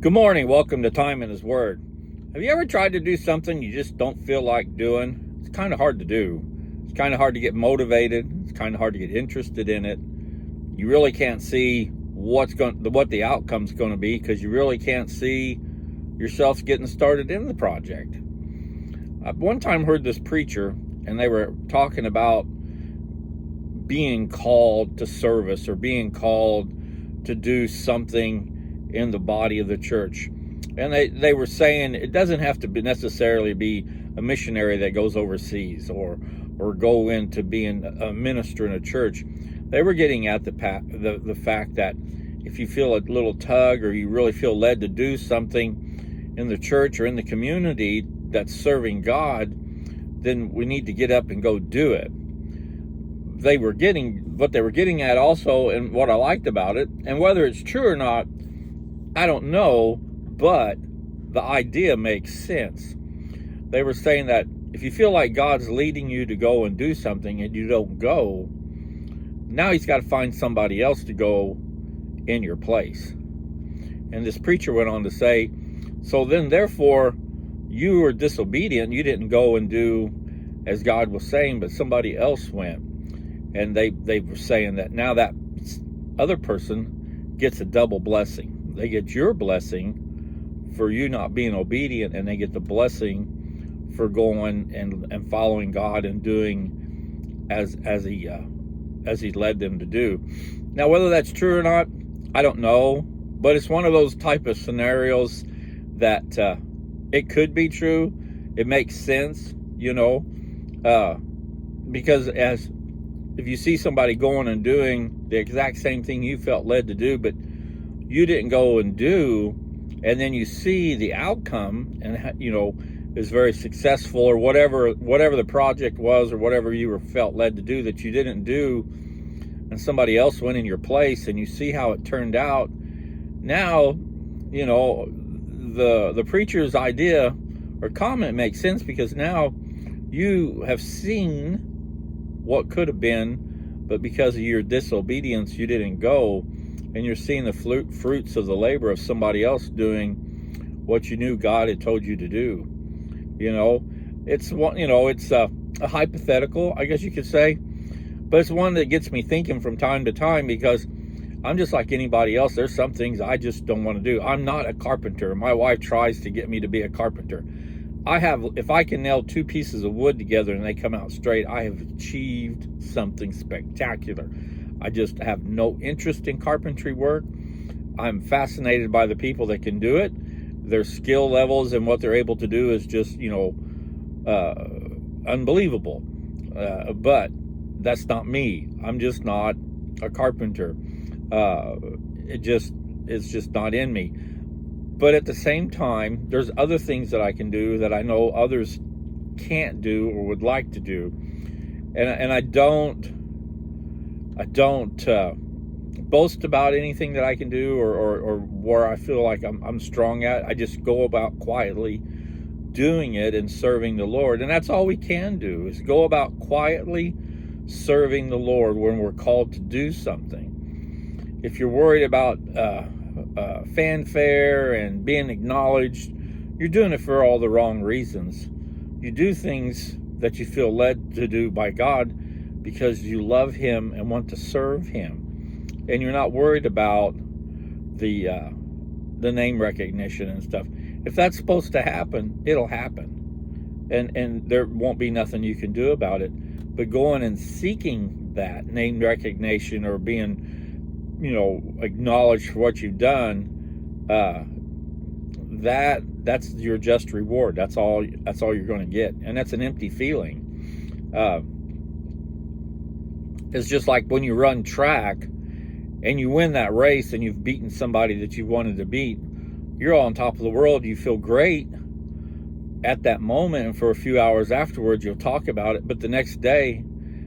Good morning. Welcome to Time in His Word. Have you ever tried to do something you just don't feel like doing? It's kind of hard to do. It's kind of hard to get motivated. It's kind of hard to get interested in it. You really can't see what the outcome's going to be because you really can't see yourself getting started in the project. I one time heard this preacher, and they were talking about being called to service or being called to do something in the body of the church. And they were saying it doesn't have to necessarily be a missionary that goes overseas or go into being a minister in a church. They were getting at the fact that if you feel a little tug or you really feel led to do something in the church or in the community that's serving God, then we need to get up and go do it. What they were getting at also, and what I liked about it, and whether it's true or not, I don't know, but the idea makes sense. They were saying that if you feel like God's leading you to go and do something and you don't go, now He's got to find somebody else to go in your place. And this preacher went on to say, so then therefore you were disobedient. You didn't go and do as God was saying, but somebody else went. And they were saying that now that other person gets a double blessing. They get your blessing for you not being obedient, and they get the blessing for going and following God and doing as He led them to do. Now, whether that's true or not, I don't know, but it's one of those type of scenarios that it could be true. It makes sense, because if you see somebody going and doing the exact same thing you felt led to do, but you didn't go and do, and then you see the outcome and is very successful, or whatever the project was, or whatever you felt led to do that you didn't do, and somebody else went in your place, and you see how it turned out. Now, the preacher's idea or comment makes sense, because now you have seen what could have been, but because of your disobedience, you didn't go. And you're seeing the fruits of the labor of somebody else doing what you knew God had told you to do. It's a hypothetical, I guess you could say, but it's one that gets me thinking from time to time, because I'm just like anybody else. There's some things I just don't want to do. I'm not a carpenter. My wife tries to get me to be a carpenter. If I can nail two pieces of wood together and they come out straight, I have achieved something spectacular. I just have no interest in carpentry work. I'm fascinated by the people that can do it. Their skill levels and what they're able to do is just, unbelievable. But that's not me. I'm just not a carpenter. It's just not in me. But at the same time, there's other things that I can do that I know others can't do or would like to do. And I don't boast about anything that I can do or where I feel like I'm strong at. I just go about quietly doing it and serving the Lord. And that's all we can do, is go about quietly serving the Lord when we're called to do something. If you're worried about fanfare and being acknowledged, you're doing it for all the wrong reasons. You do things that you feel led to do by God because you love Him and want to serve Him, and you're not worried about the name recognition and stuff. If that's supposed to happen, it'll happen, and there won't be nothing you can do about it. But going and seeking that name recognition or being acknowledged for what you've done, that's your just reward. That's all you're going to get, and that's an empty feeling. It's just like when you run track and you win that race and you've beaten somebody that you wanted to beat. You're all on top of the world. You feel great at that moment, and for a few hours afterwards you'll talk about it, but the next day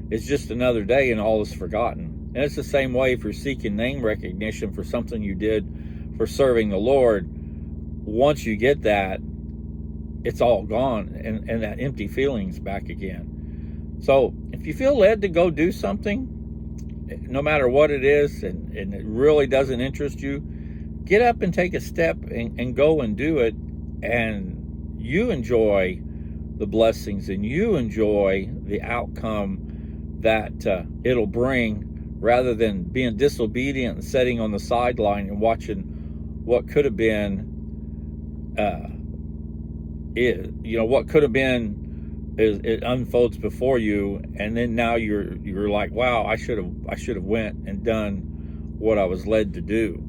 is just another day and all is forgotten. And it's the same way if you're seeking name recognition for something you did for serving the Lord. Once you get that, it's all gone, and that empty feeling's back again. So if you feel led to go do something, no matter what it is, and it really doesn't interest you, get up and take a step and go and do it, and you enjoy the blessings and you enjoy the outcome that it'll bring, rather than being disobedient and sitting on the sideline and watching what could have been what could have been it unfolds before you, and then now you're like, wow, I should have went and done what I was led to do.